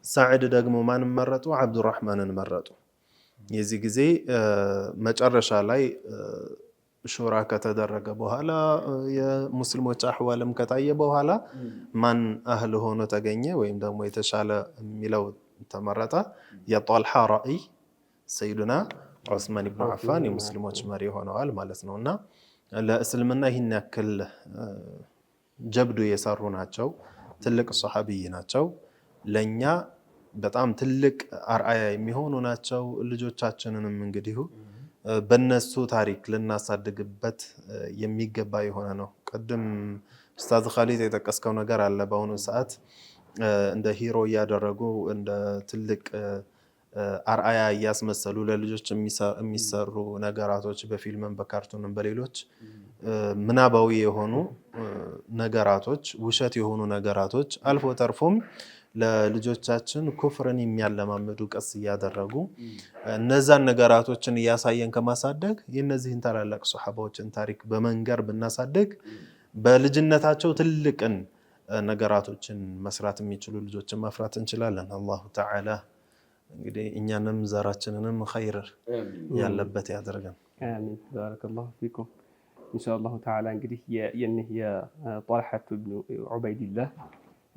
ሳዕድ ደግሞ ማንን መረጡ አብዱራህማንን መረጡ የዚህ ጊዜ መጨረሻ ላይ ሹራ ከተደረገ በኋላ የሙስሊሞች አህዋልም ከታየ በኋላ ማን አህል ሆኖ ተገኘ ወይም ደግሞ የተሻለ የሚለው ተመረጠ የጣልሃ ራእይ ሰይዱና ዑስማን ኢብኑ አፋን የሙስሊሞች መሪ ሆነዋል ማለት ነውና ለእስልምና ይህን ያክል ጀብዱ የሰሩ ናቸው ትልቅ ሱሐቢይ ናቸው ለኛ በጣም ትልቅ አርአያ የሚሆኑ ናቸው ልጆቻችንንም እንግዲህ በነሱ ታሪክ ልናሳድግበት የሚገባ የሆነ ነው ቀደም ኡስታዝ ኻሊድ የተቀስከው ነገር አለ። በአሁኑ ሰዓት እንደ ሂሮ እያደረጉ እንደ ትልቅ አርአያ እያስመሰሉ ለልጆች የሚሰሩ ነገራቶች በፊልምም በካርቱንም በሌሎች ምናባዊ የሆኑ ነገራቶች፣ ውሸት የሆኑ ነገራቶች አልፎ ተርፎም ለልጆቻችን ኩፍርን የሚያለማምዱ ቀስ እያደረጉ እነዛን ነገራቶችን እያሳየን ከማሳደግ የነዚህን ታላላቅ ሱሐባዎችን ታሪክ በመንገር ብናሳደግ በልጅነታቸው ትልቅን ነገራቶችን መስራት የሚችሉ ልጆችን ማፍራት እንችላለን። አላሁ ተዓላ እንግዲህ እኛንም ዘራችንንም ኸይር ያለበት ያደርገን። አሚን። ባረከላሁ ፊኩም። ኢንሻአላሁ ተዓላ እንግዲህ የነህ የጣልሐት ኢብኑ ዑበይድላህ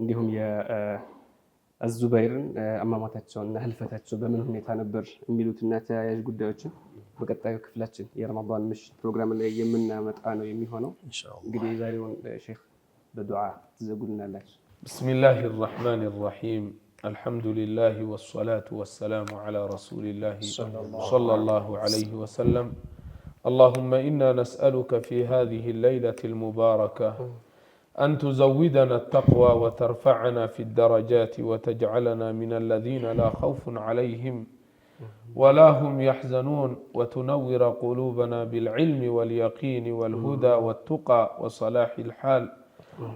እንዲሁም የአዙበይርን አሟሟታቸውና ህልፈታቸው በምን ሁኔታ ነበር የሚሉትና ተያያዥ ጉዳዮችን በቀጣዩ ክፍላችን የረመዳን ምሽት ፕሮግራም ላይ የምናመጣ ነው የሚሆነው። እንግዲህ ዛሬውን ሼክ በዱዓ ትዘጉልናላችሁ። ቢስሚላሂ ራህማኒ ራሂም አልሐምዱሊላህ ወሰላቱ ወሰላሙ ዐላ ረሱሊላህ ሰለላሁ ዐለይሂ ወሰለም اللهم إنا نسألك في هذه الليلة المباركة أن تزودنا التقوى وترفعنا في الدرجات وتجعلنا من الذين لا خوف عليهم ولا هم يحزنون وتنور قلوبنا بالعلم واليقين والهدى والتقى وصلاح الحال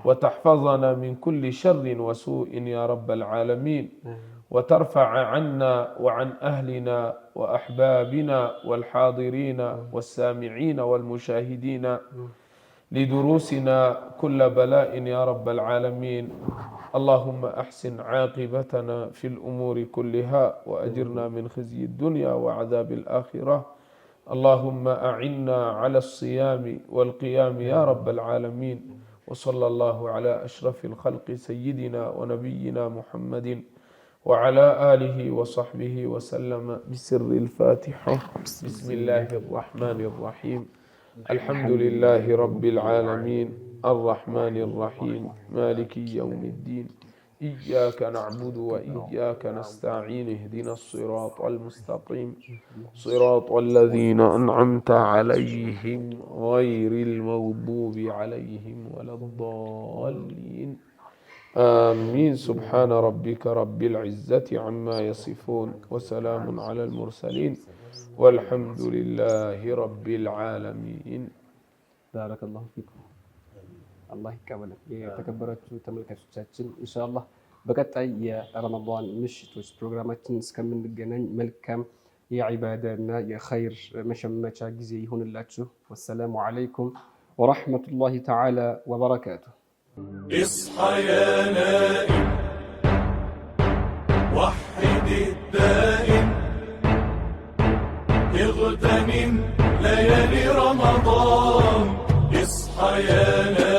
وتحفظنا من كل شر وسوء يا رب العالمين وترفع عنا وعن أهلنا وأحبابنا والحاضرين والسامعين والمشاهدين لدروسنا كل بلاء يا رب العالمين. اللهم أحسن عاقبتنا في الأمور كلها وأجرنا من خزي الدنيا وعذاب الآخرة. اللهم أعنا على الصيام والقيام يا رب العالمين. وصلى الله على أشرف الخلق سيدنا ونبينا محمد وعلى آله وصحبه وسلم بسر الفاتحة. بسم الله الرحمن الرحيم. الحمد لله رب العالمين الرحمن الرحيم مالك يوم الدين إياك نعبد وإياك نستعين اهدنا الصراط المستقيم صراط الذين أنعمت عليهم غير المغضوب عليهم ولا الضالين آمين. سبحان ربك رب العزة عما يصفون وسلام على المرسلين والحمد لله رب العالمين. بارك الله فيكم. الله يكمل. የተከበራችሁ ተመልካቾቻችን ኢንሻአላህ በቀጣይ የረመዳን ምሽቶች ፕሮግራማችን እስከምንገናኝ መልካም የዒባዳና የኸይር መሸመቻ ጊዜ ይሁንላችሁ። ወሰላሙ አለይኩም ወራህመቱላሂ ተዓላ ወበረካቱሁ። اصحى يا نائم وحد الدائم اغتنم ليالي رمضان. اصحى يا نائم